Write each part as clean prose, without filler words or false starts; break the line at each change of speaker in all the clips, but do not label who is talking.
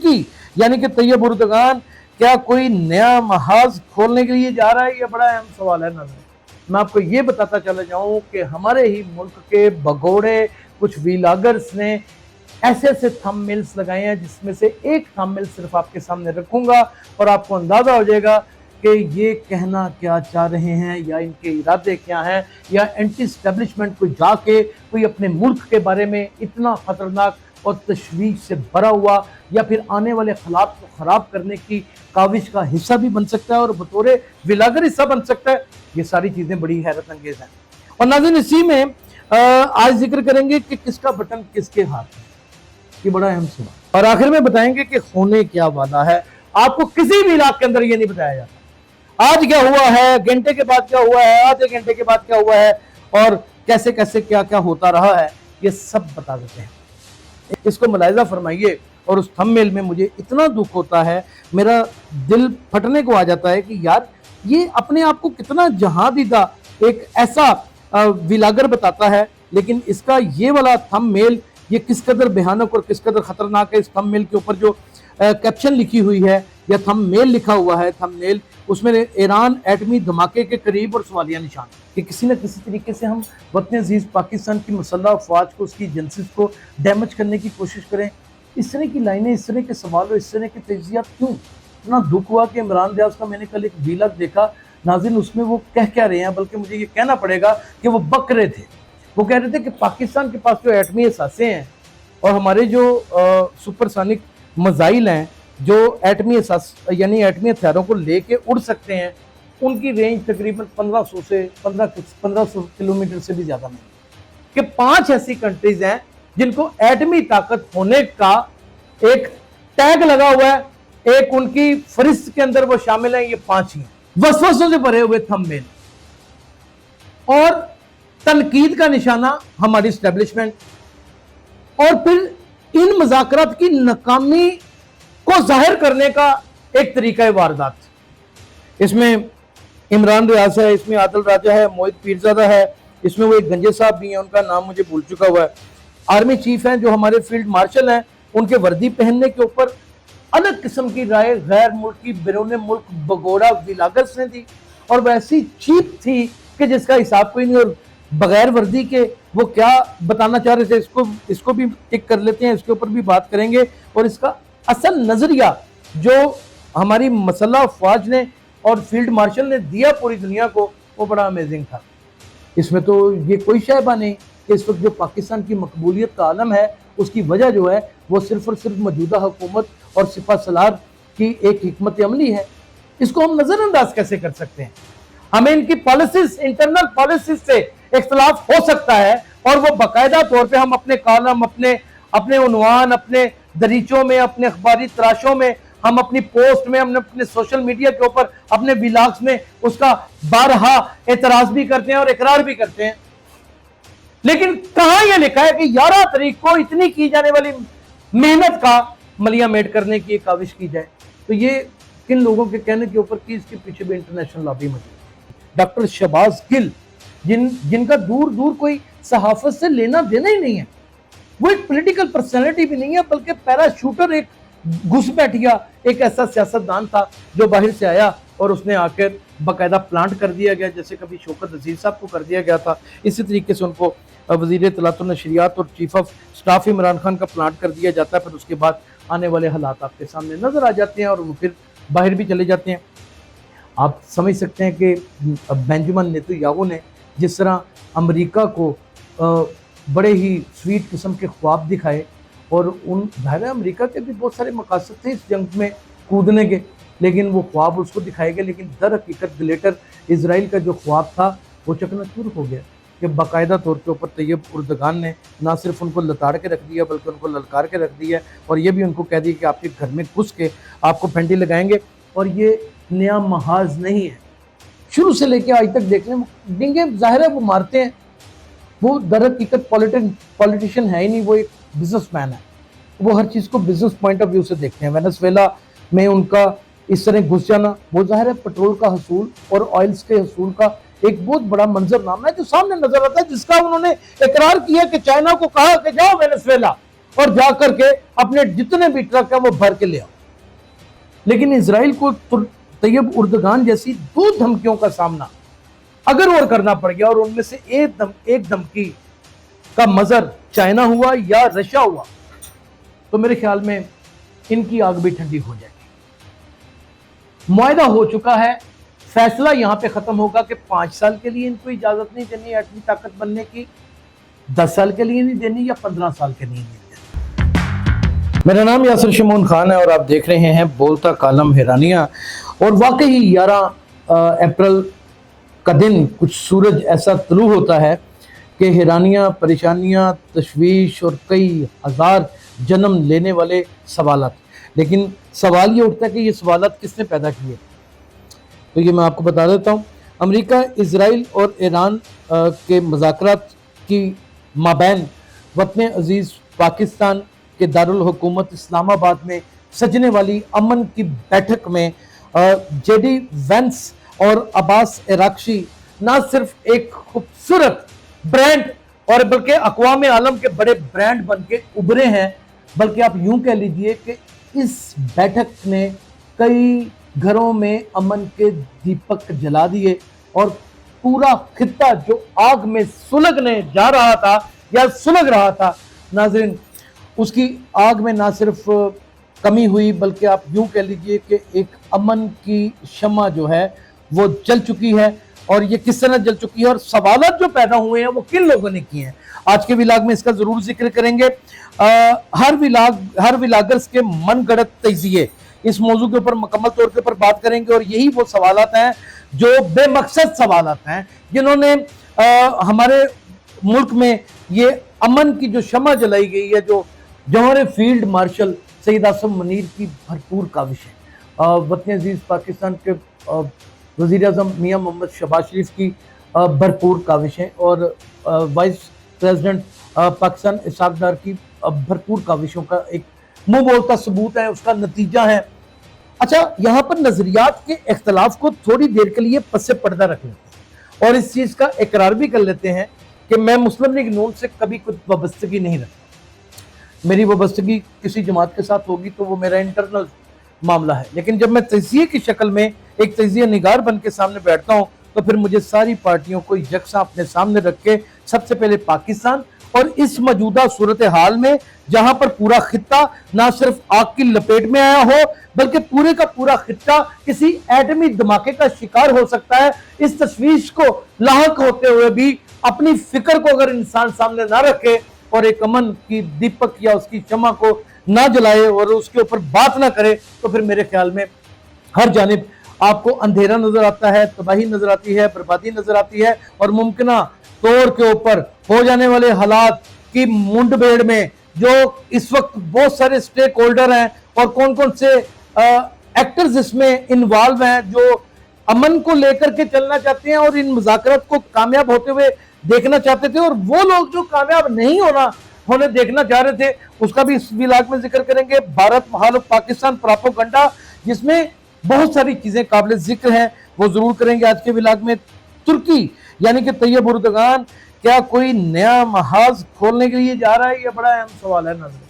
तुर्की यानी कि तैयब उर्दगान क्या कोई नया महाज खोलने के लिए जा रहा है? ये बड़ा अहम सवाल है नाज़रीन। मैं आपको ये बताता चला जाऊं कि हमारे ही मुल्क के भगोड़े कुछ व्लॉगर्स ने ऐसे ऐसे थंबनेल्स लगाए हैं, जिसमें से एक थंबनेल सिर्फ आपके सामने रखूंगा और आपको अंदाजा हो जाएगा कि ये कहना क्या चाह रहे हैं या इनके इरादे क्या हैं, या एंटी एस्टेब्लिशमेंट को जाके कोई अपने मुल्क के बारे में इतना खतरनाक और तशवीश से भरा हुआ या फिर आने वाले हालात को ख़राब करने की काविश का हिस्सा भी बन सकता है और बतौर व्लॉगर हिस्सा बन सकता है। ये सारी चीज़ें बड़ी हैरत अंगेज हैं। और नाज़रीन, इसी में आज जिक्र करेंगे कि किसका बटन किसके हाथ में, ये बड़ा अहम सवाल। और आखिर में बताएंगे कि होने क्या वाला है। आपको किसी भी इलाके के अंदर ये नहीं बताया जाता आज क्या हुआ है, घंटे के बाद क्या हुआ है, आधे घंटे के बाद क्या हुआ है और कैसे कैसे क्या क्या होता रहा है, ये सब बता देते हैं। इसको मुलाहिजा फरमाइए। और उस थंबनेल में मुझे इतना दुख होता है, मेरा दिल फटने को आ जाता है कि यार ये अपने आप को कितना जहां दीदा एक ऐसा व्लॉगर बताता है, लेकिन इसका ये वाला थंबनेल ये किस कदर भयानक और किस कदर खतरनाक है। इस थंबनेल के ऊपर जो कैप्शन लिखी हुई है या थंबनेल लिखा हुआ है, थंबनेल उसमें ईरान एटमी धमाके के करीब और सवालिया निशान, कि किसी न किसी तरीके से हम वतन अजीज पाकिस्तान की मुसल्लह अफवाज को, उसकी एजेंसीज को डैमेज करने की कोशिश करें। इस तरह की लाइनें, इस तरह के सवाल और इस तरह के तेजियात क्यों? इतना दुख हुआ कि इमरान रियाज का मैंने कल एक व्लॉग देखा नाज़रीन, उसमें वो कह क्या रहे हैं, बल्कि मुझे ये कहना पड़ेगा कि वो बक रहे थे। वो कह रहे थे कि पाकिस्तान के पास जो एटमी असासे हैं और हमारे जो सुपरसोनिक मिसाइल हैं जो एटमी यानी एटमी हथियारों को लेके उड़ सकते हैं, उनकी रेंज तकरीबन 1500 किलोमीटर से भी ज़्यादा नहीं। कि 5 ऐसी कंट्रीज हैं जिनको एटमी ताकत होने का एक टैग लगा हुआ है, एक उनकी फरिस्त के अंदर वो शामिल है। ये 5 ही हैं। वसवसों से भरे हुए थंबनेल और तनकीद का निशाना हमारी एस्टेब्लिशमेंट, और फिर इन मुज़ाकरात की नाकामी को जाहिर करने का एक तरीका है वारदात। इसमें इमरान रियाज है, इसमें आदिल राजा है, मोहित पीरजादा है, इसमें वो एक गंजे साहब भी हैं, उनका नाम मुझे भूल चुका हुआ है, आर्मी चीफ हैं जो हमारे फील्ड मार्शल हैं, उनके वर्दी पहनने के ऊपर अलग किस्म की राय गैर मुल्की बैरून मुल्क भगोड़ा व्लॉगर्स ने दी, और वैसी चीप थी कि जिसका हिसाब कोई नहीं। और बगैर वर्दी के वो क्या बताना चाह रहे थे, इसको भी टिक कर लेते हैं, इसके ऊपर भी बात करेंगे। और इसका असल नजरिया जो हमारी मसल्लह अफवाज ने और फील्ड मार्शल ने दिया पूरी दुनिया को, वो बड़ा अमेजिंग था। इसमें तो ये कोई शैबा नहीं कि इस वक्त जो पाकिस्तान की मकबूलियत का आलम है, उसकी वजह जो है वो सिर्फ और सिर्फ मौजूदा हुकूमत और सिपा सलार की एक हिकमत अमली है। इसको हम नजरअंदाज कैसे कर सकते हैं? हमें इनकी पॉलिसीज, इंटरनल पॉलिसीज से इख्तलाफ हो सकता है और वो बाकायदा तौर पे हम अपने कॉलम, अपने उन्वान, अपने दरीचों में, अपने अखबारी तराशों में, हम अपनी पोस्ट में, हम अपने सोशल मीडिया के ऊपर, अपने व्लॉग्स में उसका बारहा एतराज भी करते हैं और इकरार भी करते हैं। लेकिन कहां यह लिखा है कि 11 तारीख को इतनी की जाने वाली मेहनत का मलिया मेट करने की काविश की जाए? तो ये किन लोगों के कहने के ऊपर की इसके पीछे भी इंटरनेशनल लॉबी मौजूद है। डॉक्टर शहबाज गिल, जिनका दूर दूर कोई सहाफत से लेना देना ही नहीं है, वो एक पॉलिटिकल पर्सनैलिटी भी नहीं है, बल्कि पैराशूटर, एक घुसपैठिया, एक ऐसा सियासतदान था जो बाहर से आया और उसने आकर बाकायदा प्लांट कर दिया गया, जैसे कभी शौकत अजीज साहब को कर दिया गया था। इसी तरीके से उनको वज़ीर इत्तलात व नशरियात और chief of staff Imran Khan का प्लांट कर दिया जाता है। फिर उसके बाद आने वाले हालात आपके सामने नजर आ जाते हैं और वो फिर बाहर भी चले जाते हैं। आप समझ सकते हैं कि बेंजामिन नेतन्याहू ने जिस तरह अमेरिका को बड़े ही स्वीट किस्म के ख्वाब दिखाए, और उन ज़ाहिर अमेरिका के भी बहुत सारे मकासद थे इस जंग में कूदने के, लेकिन वो ख्वाब उसको दिखाए गए। लेकिन दर हकीकत ग्लेटर इजराइल का जो ख्वाब था वो चकनाचूर हो गया कि बाकायदा तौर के ऊपर तैयब उर्दगान ने ना सिर्फ उनको लताड़ के रख दिया, बल्कि उनको ललकार के रख दिया, और ये भी उनको कह दिया कि आपके घर में घुस के आपको फेंटी लगाएंगे। और ये नया महाज नहीं है, शुरू से लेके आज तक देख लें, डिंगे ज़ाहिर है वो मारते हैं, वो दर हकीकत पॉलिटिशियन है ही नहीं, वो एक बिजनेसमैन है। वो हर चीज़ को बिजनेस पॉइंट ऑफ व्यू से देखते हैं। वेनेजुएला में उनका इस तरह घुस जाना, वो ज़ाहिर है पेट्रोल का हसूल और ऑयल्स के हसूल का एक बहुत बड़ा मंजरनामा है जो सामने नजर आता है, जिसका उन्होंने इकरार किया कि चाइना को कहा कि जाओ वेनेजुएला और जा करके अपने जितने भी ट्रक है वो भर के ले आओ। लेकिन इजराइल को तैयब उर्दगान जैसी 2 धमकियों का सामना अगर और करना पड़ गया, और उनमें से एक धमकी का मजर चाइना हुआ या रशिया हुआ, तो मेरे ख्याल में इनकी आग भी ठंडी हो जाएगी। मुआहदा हो चुका है, फैसला यहां पे खत्म होगा कि 5 साल के लिए इनको इजाजत नहीं देनी एटमी ताकत बनने की, 10 साल के लिए नहीं देनी, या 15 साल के लिए नहीं देनी। मेरा नाम यासिर शमून खान है और आप देख रहे हैं बोलता कालम हैरानियां। और वाकई 11 अप्रैल का दिन कुछ सूरज ऐसा तुलू होता है कि हैरानियां, परेशानियां, तशवीश और कई हज़ार जन्म लेने वाले सवालात। लेकिन सवाल ये उठता है कि ये सवालात किसने पैदा किए, तो ये मैं आपको बता देता हूँ। अमेरिका, इजराइल और ईरान के मुज़ाकरात की माबैन वतन अजीज़ पाकिस्तान के दारुल हुकूमत इस्लामाबाद में सजने वाली अमन की बैठक में जेडी वेंस और अब्बास अराक्ची ना सिर्फ एक खूबसूरत ब्रांड और बल्कि अक़वाम आलम के बड़े ब्रांड बन के उभरे हैं, बल्कि आप यूं कह लीजिए कि इस बैठक ने कई घरों में अमन के दीपक जला दिए और पूरा खित्ता जो आग में सुलगने जा रहा था या सुलग रहा था, नाज़रीन, उसकी आग में ना सिर्फ कमी हुई बल्कि आप यूं कह लीजिए कि एक अमन की शम्मा जो है वो जल चुकी है। और ये किस तरह जल चुकी है और सवालात जो पैदा हुए हैं वो किन लोगों ने किए हैं, आज के विलाग में इसका जरूर जिक्र करेंगे। हर विलागर्स के मन गढ़त तजिए, इस मौजू के ऊपर मुकम्मल तौर के ऊपर बात करेंगे। और यही वो सवालात हैं जो बेमकसद सवालात हैं जिन्होंने हमारे मुल्क में ये अमन की जो शम्मा जलाई गई है, जो जौहर फील्ड मार्शल सईद आसिम मुनीर की भरपूर काविश है, वतन अजीज़ पाकिस्तान के वज़ीर आज़म मियाँ मोहम्मद शहबाज शरीफ की भरपूर काविश है, और वाइस प्रेसिडेंट पाकिस्तान इसहाक डार की भरपूर काविशों का एक मुंह बोलता सबूत है, उसका नतीजा है। अच्छा, यहाँ पर नजरियात के इख्तलाफ को थोड़ी देर के लिए पस्से पर्दा रख लेते हैं और इस चीज़ का इकरार भी कर लेते हैं कि मैं मुस्लिम लीग नून से कभी कुछ वाबस्तगी नहीं रखता। मेरी वाबस्तगी किसी जमात के साथ होगी तो वो मेरा इंटरनल मामला है, लेकिन जब मैं तजिए की शक्ल में एक तजिया निगार बन के सामने बैठता हूँ तो फिर मुझे सारी पार्टियों को यकसा अपने सामने रख के सबसे पहले पाकिस्तान और इस मौजूदा सूरत हाल में जहां पर पूरा खित्ता ना सिर्फ आग की लपेट में आया हो बल्कि पूरे का पूरा खित्ता किसी एटमी धमाके का शिकार हो सकता है, इस तशवीश को लाहक होते हुए भी अपनी फिक्र को अगर इंसान सामने ना रखे और एक अमन की दीपक या उसकी शम्मा को ना जलाए और उसके ऊपर बात ना करे, तो फिर मेरे ख्याल में हर जानिब आपको अंधेरा नजर आता है, तबाही नजर आती है, बर्बादी नजर आती है और मुमकिना तौर के ऊपर हो जाने वाले हालात की मुंडभेड़ में जो इस वक्त बहुत सारे स्टेक होल्डर हैं और कौन कौन से एक्टर्स इसमें इन्वॉल्व हैं जो अमन को लेकर के चलना चाहते हैं और इन मुज़ाकरात को कामयाब होते हुए देखना चाहते थे, और वो लोग जो कामयाब नहीं होने देखना चाह रहे थे, उसका भी इस विलाग में जिक्र करेंगे। भारत हाल पाकिस्तान प्रोपेगेंडा, जिसमें बहुत सारी चीजें काबिल जिक्र हैं, वो जरूर करेंगे आज के विलाग में। तुर्की यानी कि तैयब उर्दगान क्या कोई नया महाज खोलने के लिए जा रहा है, यह बड़ा अहम सवाल है नाज़रीन।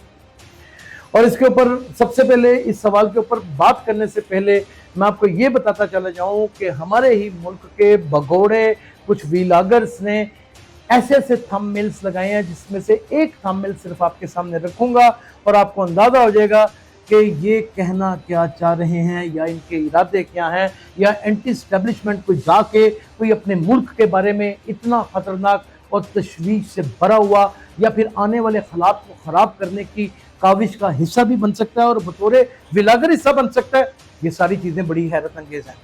और इसके ऊपर सबसे पहले इस सवाल के ऊपर बात करने से पहले मैं आपको ये बताता चला जाऊं कि हमारे ही मुल्क के भगोड़े कुछ विलागर्स ने ऐसे ऐसे थंबनेल्स लगाए हैं जिसमें से एक थंबनेल सिर्फ आपके सामने रखूंगा और आपको अंदाजा हो जाएगा कि ये कहना क्या चाह रहे हैं या इनके इरादे क्या हैं, या एंटी एस्टेब्लिशमेंट को जाके कोई अपने मुल्क के बारे में इतना खतरनाक और तशवीश से भरा हुआ या फिर आने वाले हालात को ख़राब करने की काविश का हिस्सा भी बन सकता है और बतौर विलागर हिस्सा बन सकता है। ये सारी चीज़ें बड़ी हैरत अंगेज़ हैं।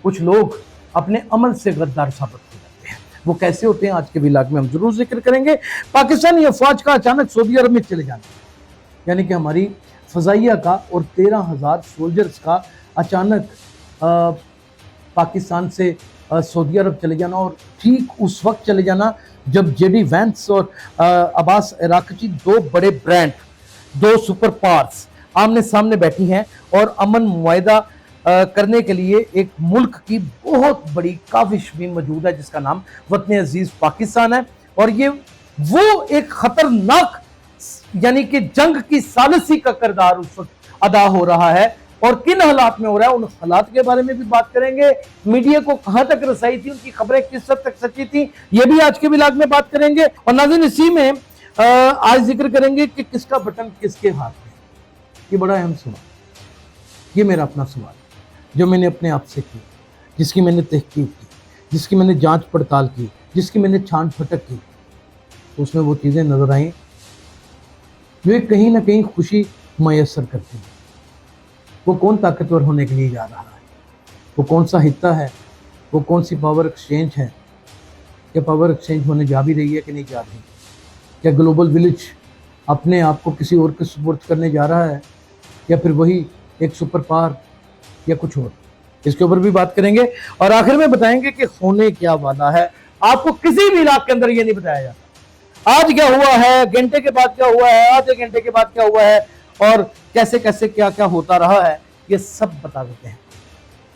कुछ लोग अपने अमल से गद्दार साबित हो जाते हैं, वो कैसे होते हैं आज के विलाग में हम जरूर जिक्र करेंगे। पाकिस्तानी अफवाज का अचानक सऊदी अरब में चले जाना, यानी कि हमारी फ़ज़ाइया का और 13,000 सोल्जर्स का अचानक पाकिस्तान से सऊदी अरब चले जाना, और ठीक उस वक्त चले जाना जब जेडी वेंस और अब्बास अराक्ची, दो बड़े ब्रांड, दो सुपर पावर्स आमने सामने बैठी हैं और अमन मुआहदा करने के लिए एक मुल्क की बहुत बड़ी काविश भी मौजूद है जिसका नाम वतन अजीज़ पाकिस्तान है। और ये वो एक खतरनाक यानी कि जंग की सालिसी का किरदार उस वक्त अदा हो रहा है, और किन हालात में हो रहा है, उन हालात के बारे में भी बात करेंगे। मीडिया को कहां तक रसाई थी, उनकी खबरें किस हद तक सच्ची थी, ये भी आज के व्लॉग में बात करेंगे। और नाज़रीन, इसी में आज जिक्र करेंगे कि किसका बटन किसके हाथ में। ये बड़ा अहम सवाल, ये मेरा अपना सवाल जो मैंने अपने आप से की, जिसकी मैंने तहकीक की, जिसकी मैंने जांच पड़ताल की, जिसकी मैंने छांट फटक की, तो उसमें वो चीज़ें नजर आई जो कहीं ना कहीं खुशी मैसर करती हैं। वो कौन ताकतवर होने के लिए जा रहा है, वो कौन सा हिस्सा है, वो कौन सी पावर एक्सचेंज है, क्या पावर एक्सचेंज होने जा भी रही है कि नहीं जा रही, क्या ग्लोबल विलेज अपने आप को किसी और के सुपुर्द करने जा रहा है, या फिर वही एक सुपर पावर या कुछ और। इसके ऊपर भी बात करेंगे और आखिर में बताएंगे कि होने क्या वाला है। आपको किसी भी इलाके के अंदर ये नहीं बताया जाता आज क्या हुआ है, घंटे के बाद क्या हुआ है, आधे घंटे के बाद क्या हुआ है, और कैसे कैसे क्या क्या होता रहा है, ये सब बता देते हैं।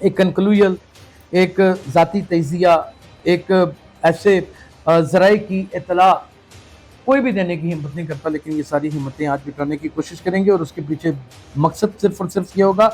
एक कंक्लूजन, एक ज़ाती तजिया, एक ऐसे ज़राए की इत्तला कोई भी देने की हिम्मत नहीं करता, लेकिन ये सारी हिम्मतें आज जुटाने की कोशिश करेंगे। और उसके पीछे मकसद सिर्फ और सिर्फ ये होगा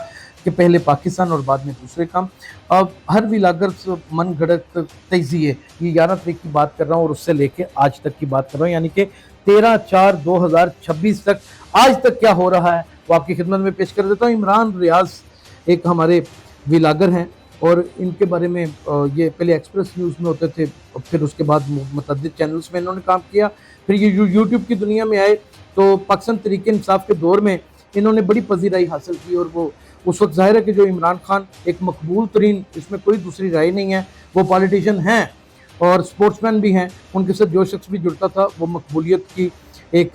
कि पहले पाकिस्तान और बाद में दूसरे काम। अब हर व्लॉगर मन गढ़ंत तजिए, ये 11 तारीख की बात कर रहा हूँ और उससे लेके आज तक की बात कर रहा हूँ, यानी कि 13/4/2026 तक आज तक क्या हो रहा है वो आपकी खिदमत में पेश कर देता हूँ। इमरान रियाज एक हमारे व्लॉगर हैं और इनके बारे में ये पहले एक्सप्रेस न्यूज़ में होते थे, फिर उसके बाद मुतअद्दिद चैनल्स में इन्होंने काम किया, फिर ये यूट्यूब की दुनिया में आए तो पाकिस्तान तहरीक इंसाफ के दौर में इन्होंने बड़ी पजीराई हासिल की। और वो उस वक्त ज़ाहिर है कि जो इमरान खान एक मकबूल तरीन, इसमें कोई दूसरी राय नहीं है, वो पॉलिटिशियन हैं और स्पोर्ट्समैन भी हैं, उनके साथ जो शख्स भी जुड़ता था वो मकबूलियत की एक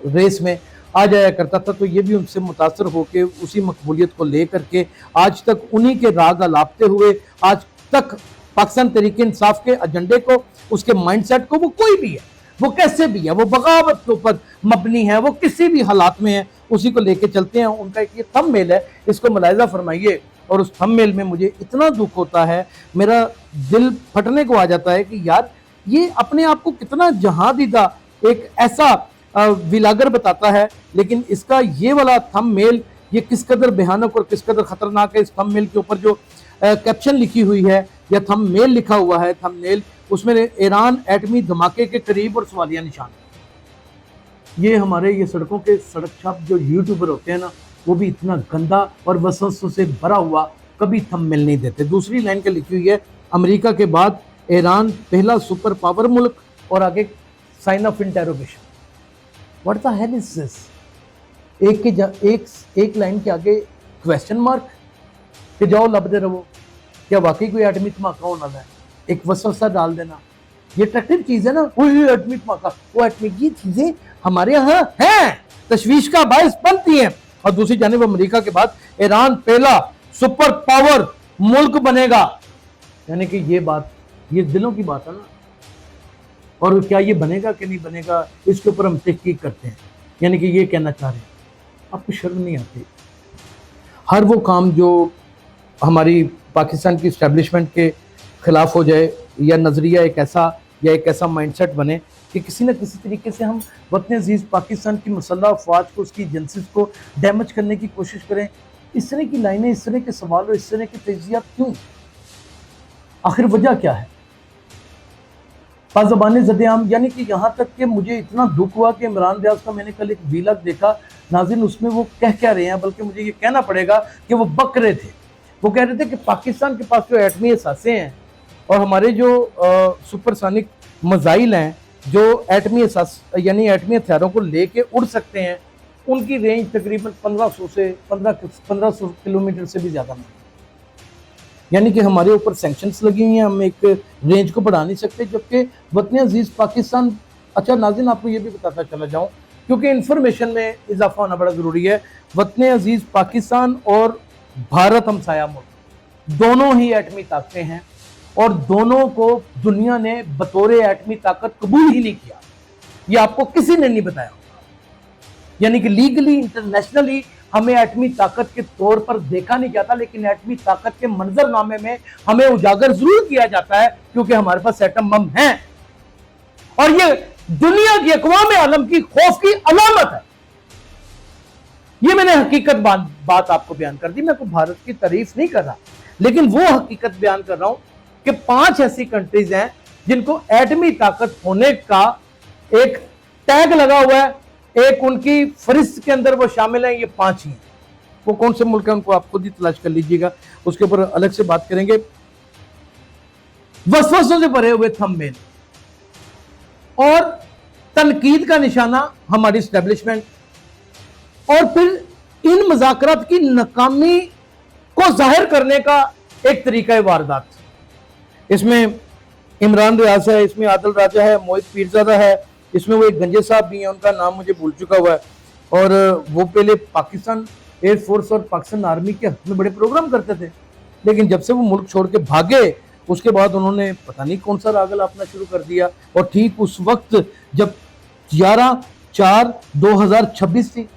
रेस में आ जाया करता था, तो ये भी उनसे मुतासर होकर उसी मकबूलियत को ले करके आज तक उन्हीं के राग अलापते हुए आज तक पाकिस्तान तहरीक इंसाफ के एजेंडे को, उसके माइंडसेट को, वो कोई भी है, वो कैसे भी है, वो बगावत के ऊपर मबनी है, वो किसी भी हालात में है, उसी को लेके चलते हैं। उनका एक ये थंबनेल है, इसको मुलाहिजा फरमाइए। और उस थंबनेल में मुझे इतना दुख होता है, मेरा दिल फटने को आ जाता है कि यार ये अपने आप को कितना जहां दीदा एक ऐसा व्लॉगर बताता है, लेकिन इसका ये वाला थंबनेल ये किस कदर भयानक और किस कदर खतरनाक है। इस थंबनेल के ऊपर जो कैप्शन लिखी हुई है या थंबनेल लिखा हुआ है, थंबनेल उसमें ईरान एटमी धमाके के करीब और सवालिया निशान। ये हमारे ये सड़कों के सड़क छाप जो यूट्यूबर होते हैं ना, वो भी इतना गंदा और वसवसों से भरा हुआ कभी थंबनेल नहीं देते। दूसरी लाइन के लिखी हुई है, अमेरिका के बाद ईरान पहला सुपर पावर मुल्क, और आगे sign of interrogation. What the hell is this? एक लाइन के आगे क्वेश्चन मार्क कि जाओ लबदे रहो, क्या वाकई कोई एटमी धमाका होना है? एक वसवसा डाल देना, ये अट्रैक्टिव चीज है ना, वो एटमी धमाका, वो एटमी, ये चीजें हमारे यहाँ हैं, तशवीश का बायस बनती हैं। और दूसरी जानिब अमेरिका के बाद ईरान पहला सुपर पावर मुल्क बनेगा, यानी कि ये बात, ये दिलों की बात है ना। और क्या ये बनेगा कि नहीं बनेगा, इसके ऊपर हम तहकीक करते हैं, यानी कि ये कहना चाह रहे हैं। आपको शर्म नहीं आती? हर वो काम जो हमारी पाकिस्तान की इस्टेब्लिशमेंट के खिलाफ हो जाए, या नज़रिया एक ऐसा माइंडसेट बने कि किसी न किसी तरीके से हम वतन अजीज़ पाकिस्तान की मुसल्लह अफवाज को, उसकी एजेंसीज को डैमेज करने की कोशिश करें। इस तरह की लाइनें, इस तरह के सवाल और इस तरह के तजियात क्यों? आखिर वजह क्या है? पाज़बान ज़द-ए-आम, यानी कि यहाँ तक कि मुझे इतना दुख हुआ कि इमरान रियाज का मैंने कल एक व्लॉग देखा नाज़रीन, उसमें वो कह क्या रहे हैं, बल्कि मुझे ये कहना पड़ेगा कि वो बक रहे थे। वो कह रहे थे कि पाकिस्तान के पास जो एटमी असासे हैं और हमारे जो सुपरसोनिक मिसाइल हैं, जो एटमी यानी एटमी हथियारों को लेके उड़ सकते हैं, उनकी रेंज तकरीबन 1500 किलोमीटर से भी ज़्यादा नहीं, यानी कि हमारे ऊपर सैंक्शंस लगी हुई हैं, हम एक रेंज को बढ़ा नहीं सकते, जबकि वतन अजीज़ पाकिस्तान। अच्छा नाज़रीन, आपको ये भी बताता चला जाऊँ, क्योंकि इन्फॉर्मेशन में इजाफा होना बड़ा ज़रूरी है। वतन अजीज़ पाकिस्तान और भारत हमसाया मुल्क दोनों ही एटमी ताकतें हैं, और दोनों को दुनिया ने बतौर एटमी ताकत कबूल ही नहीं किया। ये आपको किसी ने नहीं बताया, यानी कि लीगली इंटरनेशनली हमें एटमी ताकत के तौर पर देखा नहीं जाता, लेकिन एटमी ताकत के मंजरनामे में हमें उजागर जरूर किया जाता है, क्योंकि हमारे पास एटम बम है। और ये दुनिया की अक़वाम आलम की खौफ की अलामत है। ये मैंने हकीकत बात आपको बयान कर दी। मैं कोई भारत की तारीफ नहीं कर रहा, लेकिन वो हकीकत बयान कर रहा हूं कि 5 ऐसी कंट्रीज हैं जिनको एटमी ताकत होने का एक टैग लगा हुआ है, एक उनकी फरिस्त के अंदर वो शामिल हैं। ये 5 ही हैं। वो कौन से मुल्क हैं उनको आप खुद ही तलाश कर लीजिएगा, उसके ऊपर अलग से बात करेंगे। वसवसों से भरे हुए थंबनेल और तनकीद का निशाना हमारी एस्टेब्लिशमेंट, और फिर इन मुज़ाकरात की नाकामी को जाहिर करने का एक तरीका वारदात। इसमें इमरान रियाज है, इसमें आदिल राजा है, मोहित पीरजादा है, इसमें वो एक गंजे साहब भी हैं, उनका नाम मुझे भूल चुका हुआ है, और वो पहले पाकिस्तान एयरफोर्स और पाकिस्तान आर्मी के हक में बड़े प्रोग्राम करते थे, लेकिन जब से वो मुल्क छोड़ के भागे उसके बाद उन्होंने पता नहीं कौन सा राग अपना शुरू कर दिया। और ठीक उस वक्त जब 11/4/2026 थी,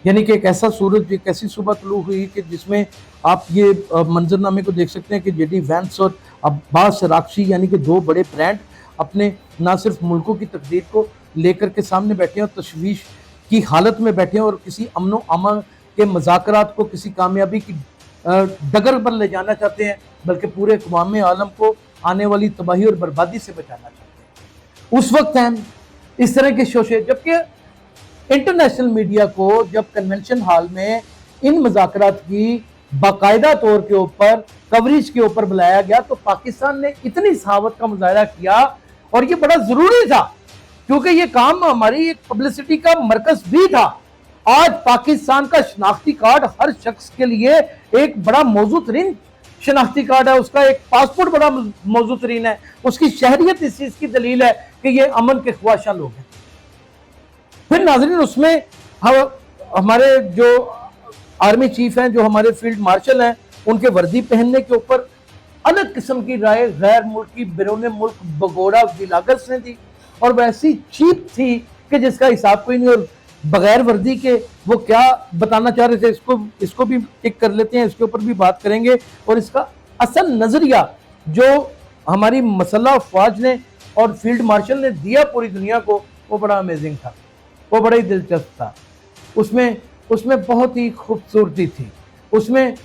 यानी कि एक ऐसा सूरज, एक ऐसी सुबह तुलू हुई कि जिसमें आप ये मंजरनामे को देख सकते हैं कि जेडी वैंस और अब्बास राक्षी यानी कि 2 बड़े ब्रांड अपने ना सिर्फ मुल्कों की तकदीर को लेकर के सामने बैठे हैं और तशवीश की हालत में बैठे हैं और किसी अमन व अमान के मज़ाकरात को किसी कामयाबी की डगर पर ले जाना चाहते हैं, बल्कि पूरे अक़वाम आलम को आने वाली तबाही और बर्बादी से बचाना चाहते हैं। उस वक्त हैं इस तरह के शोशे, जबकि इंटरनेशनल मीडिया को जब कन्वेंशन हॉल में इन मुज़ाकरात की बाकायदा तौर के ऊपर कवरेज के ऊपर बुलाया गया तो पाकिस्तान ने इतनी सहावत का मुजाहरा किया, और ये बड़ा जरूरी था क्योंकि ये काम हमारी एक पब्लिसिटी का मरकज भी था। आज पाकिस्तान का शनाख्ती कार्ड हर शख्स के लिए एक बड़ा मौजू तरीन शनाख्ती कार्ड है, उसका एक पासपोर्ट बड़ा मौजू तरीन है, उसकी शहरियत इस चीज की दलील है कि ये अमन के ख्वाहिशा लोग हैं। फिर नाज़रीन उसमें हमारे जो आर्मी चीफ हैं, जो हमारे फील्ड मार्शल हैं, उनके वर्दी पहनने के ऊपर अलग किस्म की राय गैर मुल्की बैरून मुल्क बगोड़ा विलागत ने दी, और वैसी चीप थी कि जिसका हिसाब कोई नहीं। और बगैर वर्दी के वो क्या बताना चाह रहे थे, इसको भी टिक कर लेते हैं, इसके ऊपर भी बात करेंगे। और इसका असल नजरिया जो हमारी मसल्ह अफवाज ने और फील्ड मार्शल ने दिया पूरी दुनिया को, वो बड़ा अमेजिंग था, वो बड़ा ही दिलचस्प था। उसमें बहुत ही खूबसूरती थी, उसमें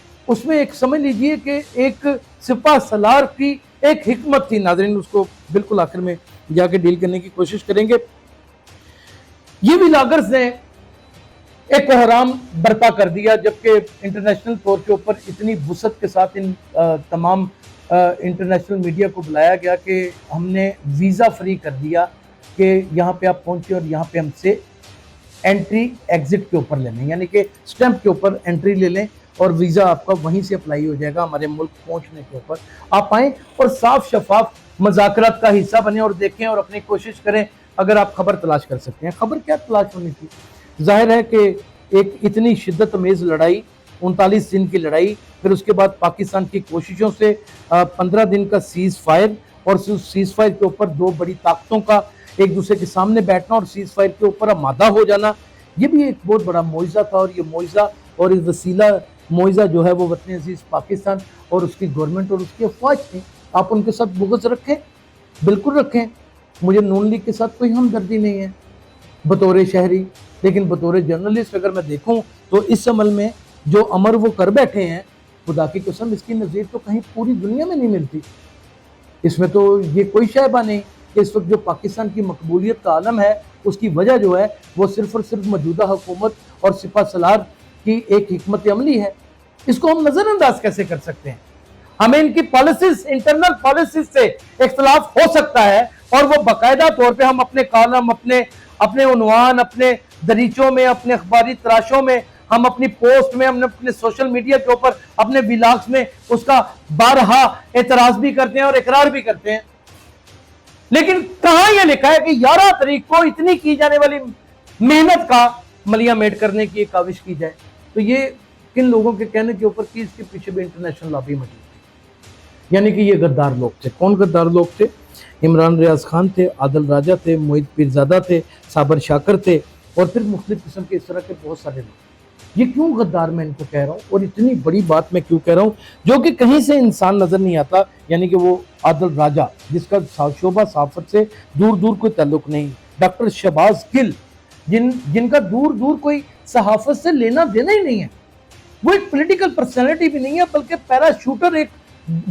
एक समझ लीजिए कि एक सिपा सलार की एक हिकमत थी। नाज़रीन उसको बिल्कुल आखिर में जाके डील करने की कोशिश करेंगे। ये विलागर्स ने एक कोहराम बर्पा कर दिया, जबकि इंटरनेशनल तौर के ऊपर इतनी वुसअत के साथ इन तमाम इंटरनेशनल मीडिया को बुलाया गया कि हमने वीज़ा फ्री कर दिया कि यहाँ पे आप पहुँचे और यहाँ पे हमसे एंट्री एग्जिट के ऊपर ले लें, यानी कि स्टैंप के ऊपर एंट्री ले लें और वीज़ा आपका वहीं से अप्लाई हो जाएगा। हमारे मुल्क पहुँचने के ऊपर आप आएँ और साफ शफाफ मज़ाकरात का हिस्सा बने और देखें और अपनी कोशिश करें। अगर आप खबर तलाश कर सकते हैं, खबर क्या तलाश होनी थी? जाहिर है कि एक इतनी शिद्दत अमेज़ लड़ाई, 39 दिन की लड़ाई, फिर उसके बाद पाकिस्तान की कोशिशों से 15 दिन का सीज़ फायर, और सीज़ फायर के ऊपर 2 बड़ी ताकतों का एक दूसरे के सामने बैठना और सीज़ फायर के ऊपर आमादा हो जाना, ये भी एक बहुत बड़ा मोइज़ा था। और ये मोइज़ा और इस वसीला मोइज़ा जो है वो वतन अजीज़ पाकिस्तान और उसकी गवर्नमेंट और उसकी अफवाज थी। आप उनके साथ बुग़्ज़ रखें, बिल्कुल रखें, मुझे नून लीग के साथ कोई हमदर्दी नहीं है बतौर शहरी, लेकिन बतौर जर्नलिस्ट अगर मैं देखूं तो इस अमल में जो अमर वो कर बैठे हैं, खुदा की कसम इसकी नज़ीर तो कहीं पूरी दुनिया में नहीं मिलती। इसमें तो ये कोई शैबा नहीं कि इस वक्त जो पाकिस्तान की मकबूलियत का आलम है उसकी वजह जो है वो सिर्फ और सिर्फ मौजूदा हुकूमत और सिपा सलार की एक हिकमत अमली है। इसको हम नज़रअंदाज कैसे कर सकते हैं? हमें इनकी पॉलिसीज, इंटरनल पॉलिसीज से इख्तलाफ हो सकता है, और वो बाकायदा तौर पे हम अपने कॉलम, अपने उन्वान, अपने दरीचों में, अपने अखबारी तराशों में, हम अपनी पोस्ट में, हमने अपने सोशल मीडिया के ऊपर, अपने व्लॉग्स में उसका बारहा एतराज भी करते हैं और इकरार भी करते हैं। लेकिन कहां यह लिखा है कि 11 तारीख को इतनी की जाने वाली मेहनत का मलिया मेट करने की काविश की जाए? तो ये किन लोगों के कहने के ऊपर कि इसके पीछे भी इंटरनेशनल लॉबी मौजूद थी, यानी कि ये गद्दार लोग थे। कौन गद्दार लोग थे? इमरान रियाज खान थे, आदिल राजा थे, मोहित पीरजादा थे, साबर शाकर थे, और फिर मुख्तलिफ किस्म के इस तरह के बहुत सारे लोग। یہ کیوں غدار میں ان کو کہہ رہا ہوں اور اتنی بڑی بات میں کیوں کہہ رہا ہوں جو کہ کہیں سے انسان نظر نہیں آتا، یعنی کہ وہ عادل راجہ جس کا شعبہ صحافت سے دور دور کوئی تعلق نہیں، ڈاکٹر شہباز گل جن کا دور دور کوئی صحافت سے لینا دینا ہی نہیں ہے، وہ ایک پولیٹیکل پرسنالٹی بھی نہیں ہے بلکہ پیرا شوٹر، ایک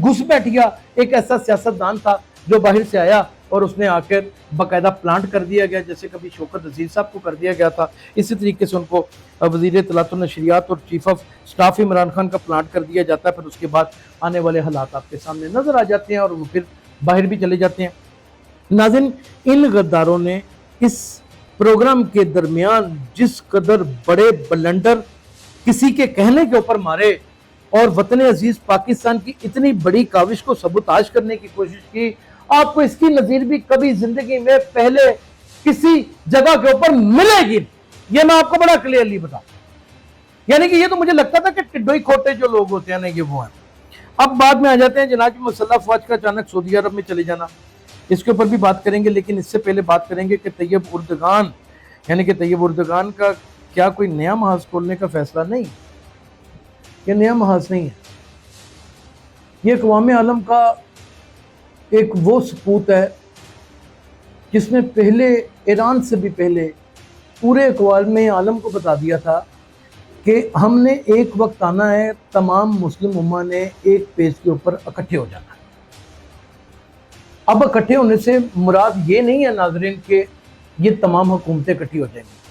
گھس بیٹھیا ایک ایسا سیاستدان تھا جو باہر سے آیا اور اس نے آ کر باقاعدہ پلانٹ کر دیا گیا، جیسے کبھی شوکت عزیز صاحب کو کر دیا گیا تھا، اسی طریقے سے ان کو وزیر اطلاعات و نشریات اور chief of staff Imran Khan کا پلانٹ کر دیا جاتا ہے، پھر اس کے بعد آنے والے حالات آپ کے سامنے نظر آ جاتے ہیں اور وہ پھر باہر بھی چلے جاتے ہیں۔ ناظرین، ان غداروں نے اس پروگرام کے درمیان جس قدر بڑے بلنڈر کسی کے کہنے کے اوپر مارے اور وطن عزیز پاکستان کی اتنی بڑی کاوش کو سبوتاش کرنے کی کوشش کی، آپ کو اس کی نظیر بھی کبھی زندگی میں پہلے کسی جگہ کے اوپر ملے گی، یہ میں آپ کو بڑا کلیئرلی بتا، یعنی کہ یہ تو مجھے لگتا تھا کہ ٹڈوئی کھوٹے جو لوگ ہوتے ہیں نا یہ وہ ہیں۔ اب بعد میں آ جاتے ہیں جناب مسلح افواج کا اچانک سعودی عرب میں چلے جانا، اس کے اوپر بھی بات کریں گے، لیکن اس سے پہلے بات کریں گے کہ طیب اردگان، یعنی کہ طیب اردگان کا کیا کوئی نیا محاذ کھولنے کا فیصلہ نہیں؟ یہ نیا محاذ نہیں ہے، یہ اقوام عالم کا ایک وہ سپوت ہے جس نے پہلے ایران سے بھی پہلے پورے اقوام عالم کو بتا دیا تھا کہ ہم نے ایک وقت آنا ہے، تمام مسلم امہ نے ایک پیج کے اوپر اکٹھے ہو جانا ہے۔ اب اکٹھے ہونے سے مراد یہ نہیں ہے ناظرین کہ یہ تمام حکومتیں اکٹھی ہو جائیں گی۔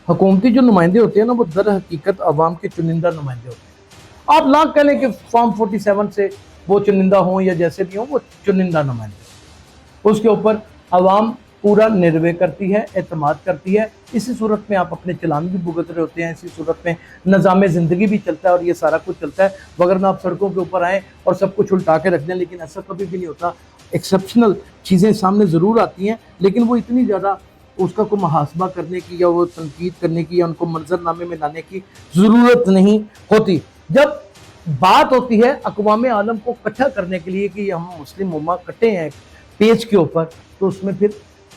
حکومتی جو نمائندے ہوتے ہیں نا وہ در حقیقت عوام کے چنندہ نمائندے ہوتے ہیں۔ آپ لاکھ کہہ لیں کہ فارم 47 سے وہ چنندہ ہوں یا جیسے بھی ہوں، وہ چنندہ نمائندے ہوں، اس کے اوپر عوام پورا نروے کرتی ہے، اعتماد کرتی ہے، اسی صورت میں آپ اپنے چلان بھی بھگت رہے ہوتے ہیں، اسی صورت میں نظام زندگی بھی چلتا ہے اور یہ سارا کچھ چلتا ہے، وگرنہ آپ سڑکوں کے اوپر آئیں اور سب کچھ الٹا کے رکھ دیں، لیکن ایسا کبھی بھی نہیں ہوتا۔ ایکسیپشنل چیزیں سامنے ضرور آتی ہیں، لیکن وہ اتنی زیادہ اس کا کوئی محاسبہ کرنے کی یا وہ تنقید کرنے کی یا ان کو منظر نامے میں لانے کی ضرورت نہیں ہوتی۔ جب بات ہوتی ہے اقوام عالم کو اکٹھا کرنے کے لیے کہ ہم مسلم امہ کٹے ہیں پیج کے اوپر، تو اس میں پھر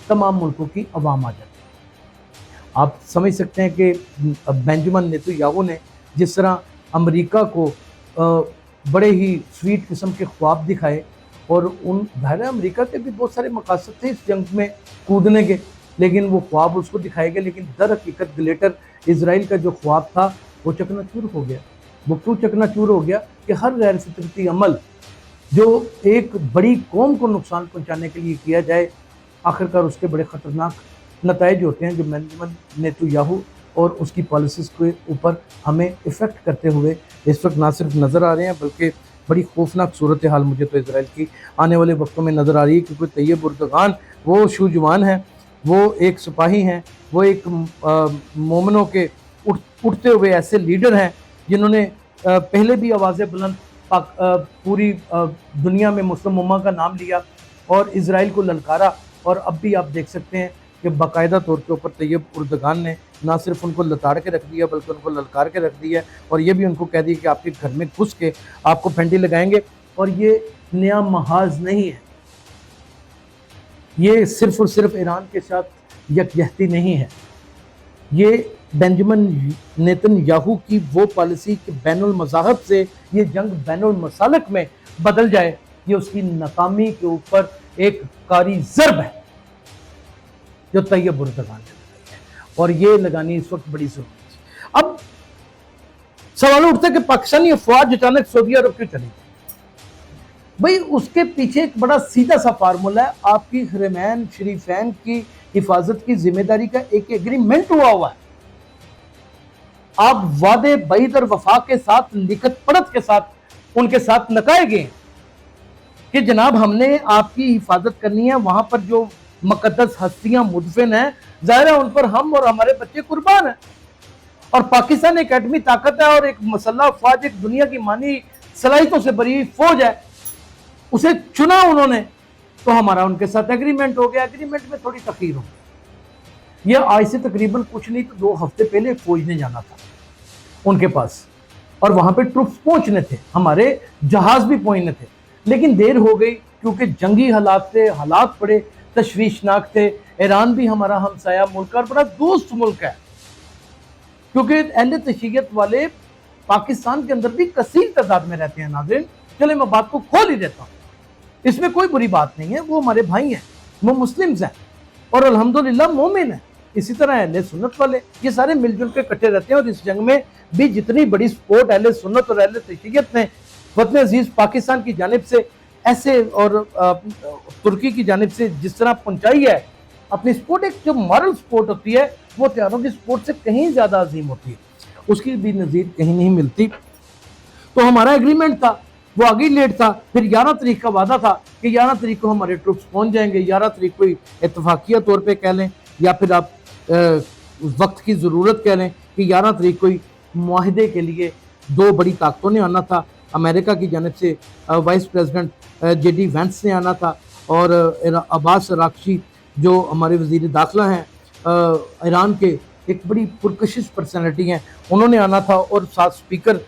تمام ملکوں کی عوام آ جاتی ہے۔ آپ سمجھ سکتے ہیں کہ بینجامن نیتو یاہو نے جس طرح امریکہ کو بڑے ہی سویٹ قسم کے خواب دکھائے، اور ان ظاہر امریکہ کے بھی بہت سارے مقاصد تھے اس جنگ میں کودنے کے، لیکن وہ خواب اس کو دکھائے گئے، لیکن در حقیقت گلیٹر اسرائیل کا جو خواب تھا وہ چکنا چور ہو گیا۔ وہ کیوں چکنا چور ہو گیا؟ کہ ہر غیر فطرتی عمل جو ایک بڑی قوم کو نقصان پہنچانے کے لیے کیا جائے، آخرکار اس کے بڑے خطرناک نتائج ہوتے ہیں جو بینجامن نیتو یاہو اور اس کی پالیسیز کے اوپر ہمیں افیکٹ کرتے ہوئے اس وقت نہ صرف نظر آ رہے ہیں بلکہ بڑی خوفناک صورتحال مجھے تو اسرائیل کی آنے والے وقتوں میں نظر آ رہی ہے، کیونکہ طیب اردگان وہ شوجوان ہیں، وہ ایک سپاہی ہیں، وہ ایک مومنوں کے اٹھتے ہوئے ایسے لیڈر ہیں جنہوں نے پہلے بھی آواز بلند پوری دنیا میں مسلم امہ کا نام لیا اور اسرائیل کو للکارا، اور اب بھی آپ دیکھ سکتے ہیں کہ باقاعدہ طور کے اوپر طیب اردگان نے نہ صرف ان کو لتاڑ کے رکھ دیا بلکہ ان کو للکار کے رکھ دیا، اور یہ بھی ان کو کہہ دیا کہ آپ کے گھر میں گھس کے آپ کو پھینٹی لگائیں گے۔ اور یہ نیا محاذ نہیں ہے، یہ صرف اور صرف ایران کے ساتھ یکجہتی نہیں ہے، یہ بینجامن نیتن یاہو کی وہ پالیسی کہ بین المذاہب سے یہ جنگ بین المسالک میں بدل جائے، یہ اس کی ناکامی کے اوپر ایک کاری ضرب ہے جو طیب اردگان نے لگائی ہے، اور یہ لگانی اس وقت بڑی ضروری ہے۔ اب سوال اٹھتا ہے کہ پاکستانی افواج اچانک سعودی عرب کیوں چلی گئی؟ بھئی اس کے پیچھے ایک بڑا سیدھا سا فارمولا ہے، آپ کی حرمین شریفین کی حفاظت کی ذمہ داری کا ایک ایگریمنٹ ہوا ہے، آپ وعدے بعید اور وفا کے ساتھ لکھت پڑھت کے ساتھ ان کے ساتھ لگائے گئے کہ جناب ہم نے آپ کی حفاظت کرنی ہے، وہاں پر جو مقدس ہستیاں مدفن ہیں ظاہر ہے ان پر ہم اور ہمارے بچے قربان ہیں، اور پاکستان ایک ایٹمی طاقت ہے اور ایک مسلح افواج ایک دنیا کی مانی صلاحیتوں سے بری فوج ہے، اسے چنا انہوں نے، تو ہمارا ان کے ساتھ ایگریمنٹ ہو گیا۔ ایگریمنٹ میں تھوڑی تاخیر ہو گئی، یہ آج سے تقریباً کچھ نہیں تو 2 ہفتے پہلے فوج نے جانا تھا ان کے پاس، اور وہاں پہ ٹروپس پہنچنے تھے، ہمارے جہاز بھی پہنچنے تھے، لیکن دیر ہو گئی کیونکہ جنگی حالات تھے، حالات بڑے تشویشناک تھے، ایران بھی ہمارا ہمسایہ ملک اور بڑا دوست ملک ہے، क्योंकि अहले तशय्युत वाले पाकिस्तान के अंदर भी कसीर तादाद में रहते हैं। नाज़रीन, चले मैं बात को खोल ही देता हूँ, इसमें कोई बुरी बात नहीं है, वो हमारे भाई हैं, वो मुस्लिम्स हैं और अल्हम्दुलिल्लाह मोमिन हैं। इसी तरह अहले सुन्नत वाले, ये सारे मिलजुल के इकट्ठे रहते हैं। और इस जंग में भी जितनी बड़ी सपोर्ट अहले सुन्नत और अहले तशय्युत ने वतन अजीज पाकिस्तान की जानिब से ऐसे और तुर्की की जानिब से जिस तरह पहुंचाई है अपनी सपोर्ट, एक जो मॉरल सपोर्ट होती है वो हथियारों की सपोर्ट से कहीं ज्यादा अजीम होती है, उसकी भी नज़ीर कहीं नहीं मिलती। तो हमारा एग्रीमेंट था, वो आगे लेट था। फिर 11 तारीख का वादा था कि 11 तारीख को हमारे ट्रुप्स पहुंच जाएंगे। 11 तारीख को इत्तफाकिया तौर पे कह लें या फिर आप वक्त की ज़रूरत कह लें कि 11 तारीख को मुआहदे के लिए दो बड़ी ताकतों ने आना था। अमेरिका की जानिब से वाइस प्रेसिडेंट JD वेंस ने आना था और अब्बास अरागची जो हमारे वज़ीर दाखिला हैं ईरान के, एक बड़ी पुरकशिश पर्सनैलिटी हैं, उन्होंने आना था। और साथ स्पीकर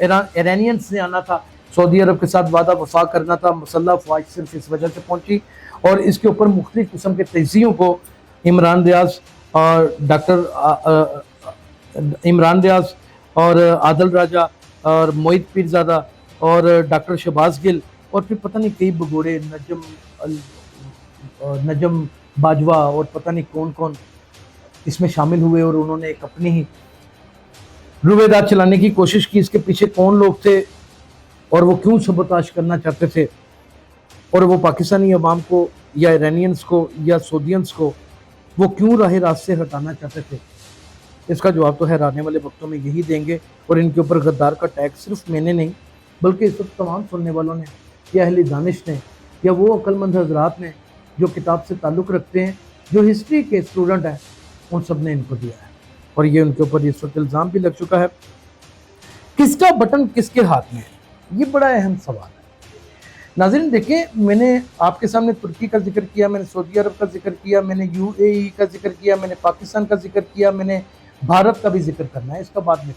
ईरानियंस ने आना था। सऊदी अरब के साथ वादा वफा करना था। मसल्ला ख्वाहिश सिर्फ इस वजह से पहुंची और इसके ऊपर मुख्तलिफ किस्म के तजियों को इमरान रियाज और आदिल राजा और मोहित पीरजादा और डॉक्टर शहबाज गिल और फिर पता नहीं कई बगोड़े, नजम बाजवा और पता नहीं कौन कौन इसमें शामिल हुए और उन्होंने एक अपनी ही रुवेदार चलाने की कोशिश की। इसके पीछे कौन लोग थे और वो क्यों सबोताश करना चाहते थे और वो पाकिस्तानी अवाम को या ईरानियंस को या सऊदियंस को वो क्यों राह रास्त से हटाना चाहते थे, इसका जवाब तो है आने वाले वक्तों में यही देंगे। और इनके ऊपर गद्दार का टैग सिर्फ मैंने नहीं बल्कि इस वक्त तमाम सुनने वालों ने या अहले दानिश ने या वो अक्लमंद हजरात ने जो किताब से ताल्लुक़ रखते हैं, जो हिस्ट्री के स्टूडेंट हैं, उन सब ने इनको दिया है। और ये उनके ऊपर इस वक्त इल्ज़ाम भी लग चुका है। किसका बटन किसके हाथ में है, ये बड़ा अहम सवाल है। नाज़रीन देखिए, मैंने आपके सामने तुर्की का जिक्र किया, मैंने सऊदी अरब का जिक्र किया, मैंने UAE का जिक्र किया, मैंने पाकिस्तान का जिक्र किया, मैंने भारत का भी जिक्र करना है इसका बाद में,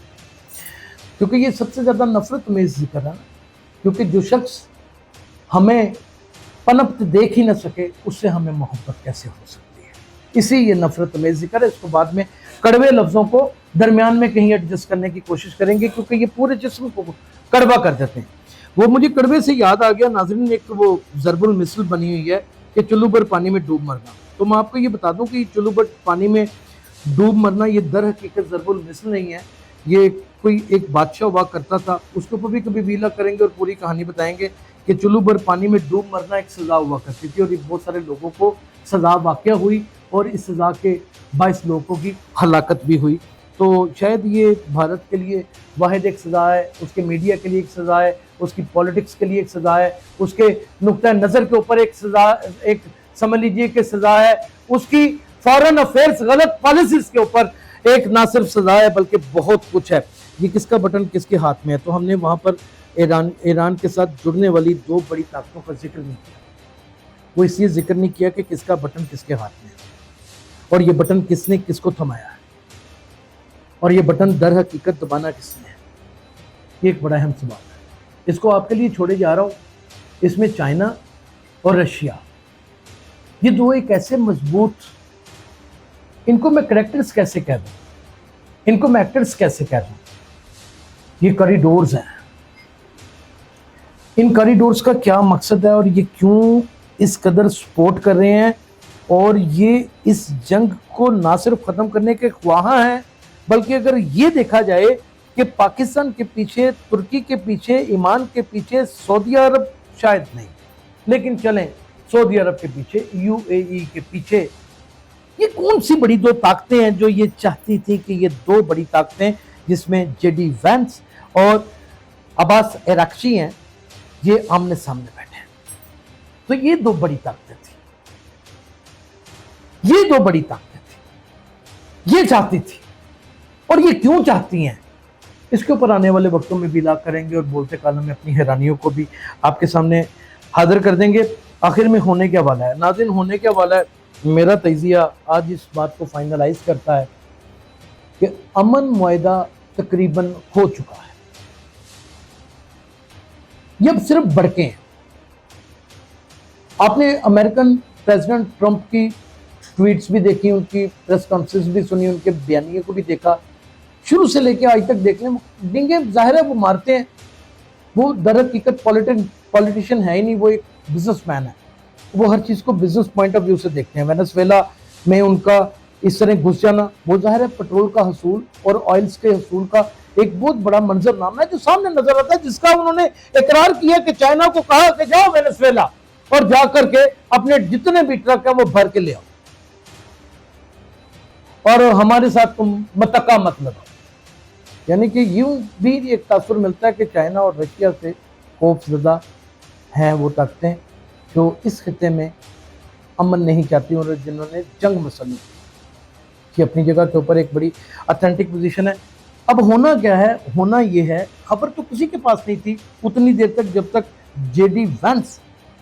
क्योंकि ये सबसे ज़्यादा नफरत में जिक्र है ना। क्योंकि जो शख्स हमें पनपत देख ही न सके उससे हमें मोहब्बत कैसे हो सकती है, इसी ये नफरत में जिक्र है। इसको बाद में कड़वे लफ्ज़ों को दरमियान में कहीं एडजस्ट करने की कोशिश करेंगे क्योंकि ये पूरे जिस्म को कड़वा कर देते हैं। वो मुझे कड़वे से याद आ गया नाज़रीन, एक वो ज़रबुल मिसल बनी हुई है कि चुल्लू भर पानी में डूब मरना। तो मैं आपको ये बता दूं कि चुल्लू भर पानी में डूब मरना ये दर हकीकत ज़रबुल मिसल नहीं है। ये कोई एक बादशाह हुआ करता था, उसके ऊपर भी कभी वीला करेंगे और पूरी कहानी बताएंगे कि चुल्लू भर पानी में डूब मरना एक सज़ा हुआ करती थी और बहुत सारे लोगों को सज़ा वाक़या हुई और इस सज़ा के 22 लोगों की हलाकत भी हुई। तो शायद ये भारत के लिए वाहिद एक सज़ा है, उसके मीडिया के लिए एक सज़ा है, उसकी पॉलिटिक्स के लिए एक सज़ा है, उसके नुक्ता नज़र के ऊपर एक सज़ा, एक समझ लीजिए कि सज़ा है, उसकी फॉरेन अफेयर्स गलत पॉलिसीज़ के ऊपर एक ना सिर्फ सज़ा है बल्कि बहुत कुछ है। ये किसका बटन किसके हाथ में है, तो हमने वहाँ पर ईरान के साथ जुड़ने वाली दो बड़ी ताकतों का जिक्र नहीं किया। वो इसलिए जिक्र नहीं किया कि किसका बटन किसके हाथ में है और ये बटन किसने किसको थमाया है और ये बटन दर हकीकत दबाना किसने है, ये एक बड़ा अहम सवाल है। इसको आपके लिए छोड़े जा रहा हूँ। इसमें चाइना और रशिया, ये दो एक ऐसे मजबूत, इनको मैं करेक्टर्स कैसे कह दूँ, इनको मैं एक्टर्स कैसे कह दूँ, ये कॉरिडोर्स हैं। इन कॉरिडोर्स का क्या मकसद है और ये क्यों इस कदर सपोर्ट कर रहे हैं और ये इस जंग को ना सिर्फ ख़त्म करने के ख्वाह हैं बल्कि अगर ये देखा जाए कि पाकिस्तान के पीछे, तुर्की के पीछे, ईमान के पीछे सऊदी अरब शायद नहीं, लेकिन चलें सऊदी अरब के पीछे, UAE के पीछे, ये कौन सी बड़ी दो ताकतें हैं जो ये चाहती थी कि ये दो बड़ी ताकतें जिसमें JD वेंस और अब्बास अरागची हैं, ये आमने सामने बैठे हैं। तो ये दो बड़ी ताकतें थी, ये दो बड़ी ताकतें थी, ये चाहती थी। और ये क्यों चाहती हैं, इसके ऊपर आने वाले वक्तों में भी लाग करेंगे और बोलते कालम में अपनी हैरानियों को भी आपके सामने हाजिर कर देंगे। आखिर में होने क्या वाला है नाज़रीन, होने क्या वाला है, मेरा तजिया आज इस बात को फाइनलाइज करता है कि अमन मुआहदा तकरीबन हो चुका है। ये अब सिर्फ भड़के हैं। आपने अमेरिकन प्रेसिडेंट ट्रंप की ट्वीट्स भी देखी, उनकी प्रेस कॉन्फ्रेंस भी सुनी, उनके बयानिए को भी देखा, शुरू से लेके आज तक देखने देंगे। जाहिर है वो मारते हैं, वो दर हकीकत पॉलिटिशियन है ही नहीं, वो एक बिजनेसमैन है। वो हर चीज़ को बिजनेस पॉइंट ऑफ व्यू से देखते हैं। वेनेजुएला में उनका इस तरह घुस जाना, वो जाहिर है पेट्रोल का हसूल और ऑयल्स के हसूल का एक बहुत बड़ा मंजरनामा है जो सामने नजर आता है, जिसका उन्होंने इकरार किया कि चाइना को कहा कि जाओ वेनेजुएला और जा करके अपने जितने भी ट्रक है वो भर के ले आओ और हमारे साथ तुम मतका मत लगाओ। यानी कि यूं भी एक तासुर मिलता है कि चाइना और रशिया से खौफजदा हैं वो ताकतें जो इस खिते में अमन नहीं चाहती और जिन्होंने जंग मसलू की अपनी जगह के ऊपर एक बड़ी ऑथेंटिक पोजीशन है। अब होना क्या है, होना ये है, खबर तो किसी के पास नहीं थी उतनी देर तक जब तक जेडी वैंस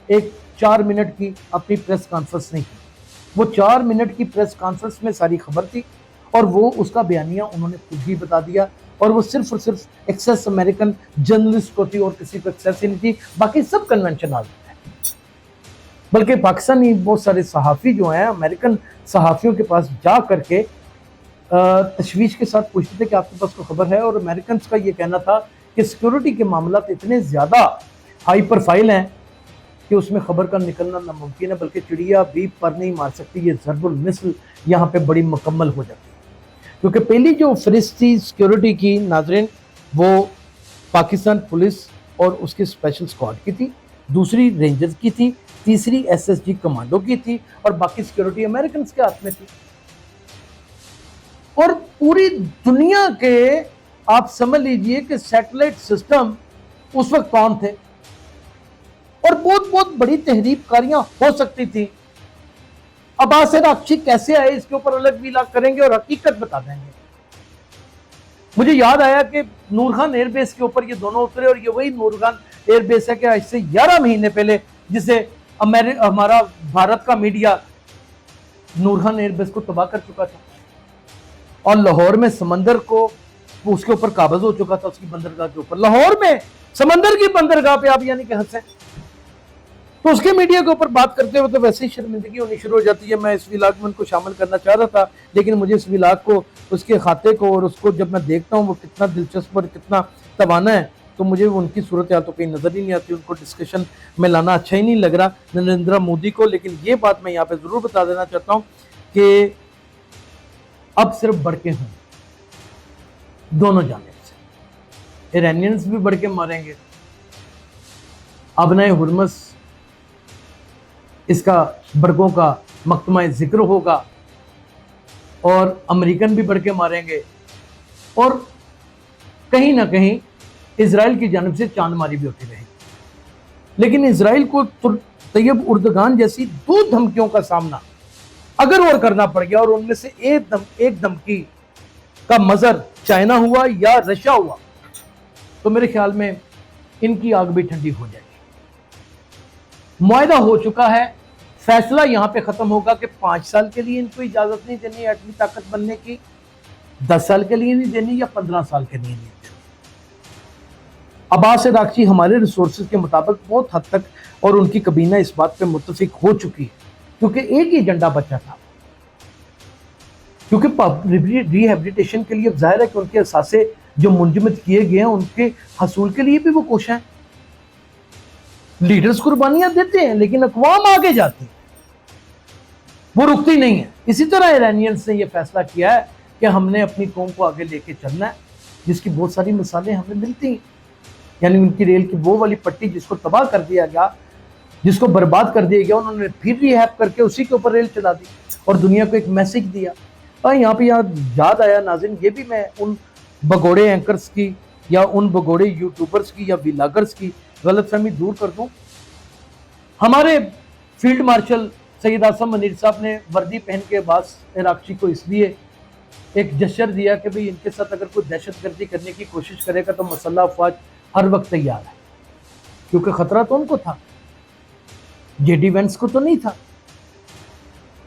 एक 4 मिनट की अपनी प्रेस कॉन्फ्रेंस नहीं की। वो 4 मिनट की प्रेस कॉन्फ्रेंस में सारी खबर थी और वो उसका बयानिया उन्होंने खुद ही बता दिया, और वो सिर्फ और सिर्फ एक्सेस अमेरिकन जर्नलिस्ट को थी और किसी को एक्सेस ही नहीं थी, बाकी सब कन्वेंशनल है। बल्कि पाकिस्तानी बहुत सारे सहाफ़ी जो हैं अमेरिकन सहाफ़ियों के पास जा करके तशवीश के साथ पूछते थे कि आपके पास कोई खबर है, और अमेरिकन का ये कहना था कि सिक्योरिटी के मामला इतने ज़्यादा हाई प्रोफाइल हैं कि उसमें खबर का निकलना नामुमकिन है, बल्कि चिड़िया भी पर नहीं मार सकती, ये ज़रबुल मिसल यहाँ पे बड़ी मुकम्मल हो जाती है। क्योंकि पहली जो फरिश्ती सिक्योरिटी की नाज़रीन वो पाकिस्तान पुलिस और उसकी स्पेशल स्क्वाड की थी, दूसरी रेंजर्स की थी, तीसरी एसएसजी कमांडो की थी, और बाकी सिक्योरिटी अमेरिकन के हाथ में थी। और पूरी दुनिया के आप समझ लीजिए कि सैटेलाइट सिस्टम उस वक्त कौन थे, और बहुत बहुत बड़ी तहरीबकारियां हो सकती थी। अब्बास अराक्ची कैसे आए इसके ऊपर अलग भी लाग करेंगे और हकीकत बता देंगे। मुझे याद आया कि नूर खान एयरबेस के ऊपर ये दोनों उतरे, और ये वही नूर खान एयरबेस है कि आज से 11 महीने पहले जिसे हमारा भारत का मीडिया नूर खान एयरबेस को तबाह कर चुका था, और लाहौर में समंदर को उसके ऊपर काबज हो चुका था, उसकी बंदरगाह के ऊपर, लाहौर में समंदर की बंदरगाह पे आप यानी कि हंसे। तो उसके मीडिया के ऊपर बात करते हुए तो वैसे ही शर्मिंदगी होनी शुरू हो जाती है। मैं इस विलाग में उनको शामिल करना चाह रहा था, लेकिन मुझे इस विलाग को, उसके खाते को और उसको जब मैं देखता हूँ वो कितना दिलचस्प और कितना तवाना है, तो मुझे उनकी सूरत हाल तो कहीं नज़र ही नहीं आती, उनको डिस्कशन में लाना अच्छा ही नहीं लग रहा नरेंद्र मोदी को। लेकिन ये बात मैं यहाँ पे ज़रूर बता देना चाहता हूँ कि अब सिर्फ बढ़के हों दोनों जानिब से, ईरानियंस भी बढ़ के मारेंगे, अबनाए हुर्मस इसका बड़कों का मकतमा जिक्र होगा, और अमेरिकन भी बढ़ के मारेंगे, और कहीं ना कहीं इजराइल की जानिब से चांदमारी भी होती रहेगी। लेकिन इजराइल को तैयब उर्दगान जैसी 2 धमकियों का सामना अगर और करना पड़ गया, और उनमें से एक धमकी का मजर चाइना हुआ या रशिया हुआ, तो मेरे ख्याल में इनकी आग भी ठंडी हो जाएगी। मुआहदा हो चुका है, फैसला यहां पे खत्म होगा कि 5 साल के लिए इनको इजाजत नहीं देनी एटमी ताकत बनने की, 10 साल के लिए नहीं देनी, या 15 साल के लिए नहीं देनी। अब्बास अराक्ची हमारे रिसोर्सेज के मुताबिक बहुत हद तक और उनकी कबीना इस बात पे मुत्तफिक हो चुकी है, क्योंकि एक ही एजेंडा बचा था। क्योंकि रिहेबिलिटेशन के लिए जाहिर है कि उनके असासे जो मुंजमद किए गए हैं उनके हसूल के लिए भी वो कोशिश हैं। लीडर्स कुर्बानियां देते हैं लेकिन अक़वाम आगे जाती है, वो रुकती नहीं है। इसी तरह ईरानियंस ने यह फैसला किया है कि हमने अपनी कौम को आगे लेके चलना है, जिसकी बहुत सारी मिसालें हमें मिलती हैं। यानी उनकी रेल की वो वाली पट्टी जिसको तबाह कर दिया गया, जिसको बर्बाद कर दिया गया, उन्होंने फिर रिहैब करके उसी के ऊपर रेल चला दी और दुनिया को एक मैसेज दिया। और यहाँ पे याद आया नाज़रीन, ये भी मैं उन भगोड़े एंकर्स की या उन भगोड़े यूट्यूबर्स की या व्लॉगर्स की गलतफहमी दूर कर दूं। हमारे फील्ड मार्शल सैयद आसम मुनीर साहब ने वर्दी पहन के अब्बास अराक्ची को इसलिए एक जश्र दिया कि भाई इनके साथ अगर कोई दहशतगर्दी करने की कोशिश करेगा तो मसल्ह अफवाज हर वक्त तैयार है, क्योंकि खतरा तो उनको था, जेडी वेंस को तो नहीं था।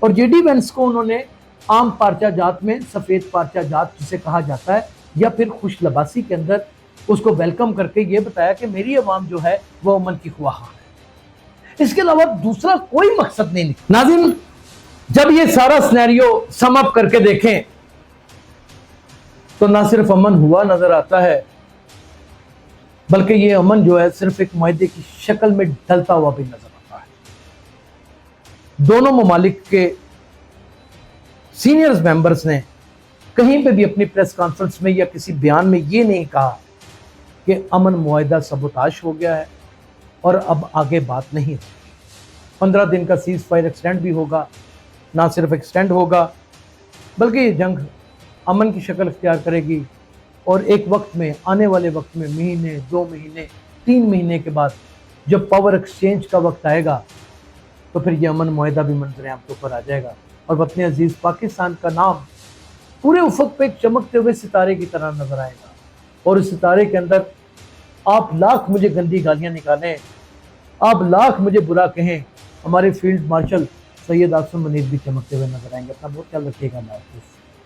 और जेडी वेंस को उन्होंने आम पार्चा जात में सफ़ेद पार्चा जात जिसे कहा जाता है, या फिर खुश लबासी के अंदर उसको वेलकम करके ये बताया कि मेरी अवाम जो है वो अमन की ख्वाह है। इसके अलावा दूसरा कोई मकसद नहीं निकला। नाज़रीन, जब ये सारा सिनेरियो सम अप करके देखें तो ना सिर्फ अमन हुआ नजर आता है, बल्कि ये अमन जो है सिर्फ एक मुआहदे की शक्ल में ढलता हुआ भी नजर आता है। दोनों ममालिक के सीनियर्स मेंबर्स ने कहीं पे भी अपनी प्रेस कॉन्फ्रेंस में या किसी बयान में ये नहीं कहा कि अमन मुआहदा सबोताश हो गया है और अब आगे बात नहीं होगी। 15 दिन का सीज फायर एक्सटेंड भी होगा, ना सिर्फ एक्सटेंड होगा बल्कि ये जंग अमन की शक्ल इख्तियार करेगी और एक वक्त में, आने वाले वक्त में, महीने, 2 महीने, 3 महीने के बाद जब पावर एक्सचेंज का वक्त आएगा तो फिर ये अमन मुआहदा भी मंजर आम के ऊपर आ जाएगा और वतन अजीज पाकिस्तान का नाम पूरे उफक पे एक चमकते हुए सितारे की तरह नजर आएगा। और इस सितारे के अंदर आप लाख मुझे गंदी गालियां निकालें, आप लाख मुझे बुरा कहें, हमारे फील्ड मार्शल सैयद आसिम मुनीर भी चमकते हुए नजर आएंगे। अपना बहुत ख्याल रखिएगा। अल्लाह हाफ़िज़।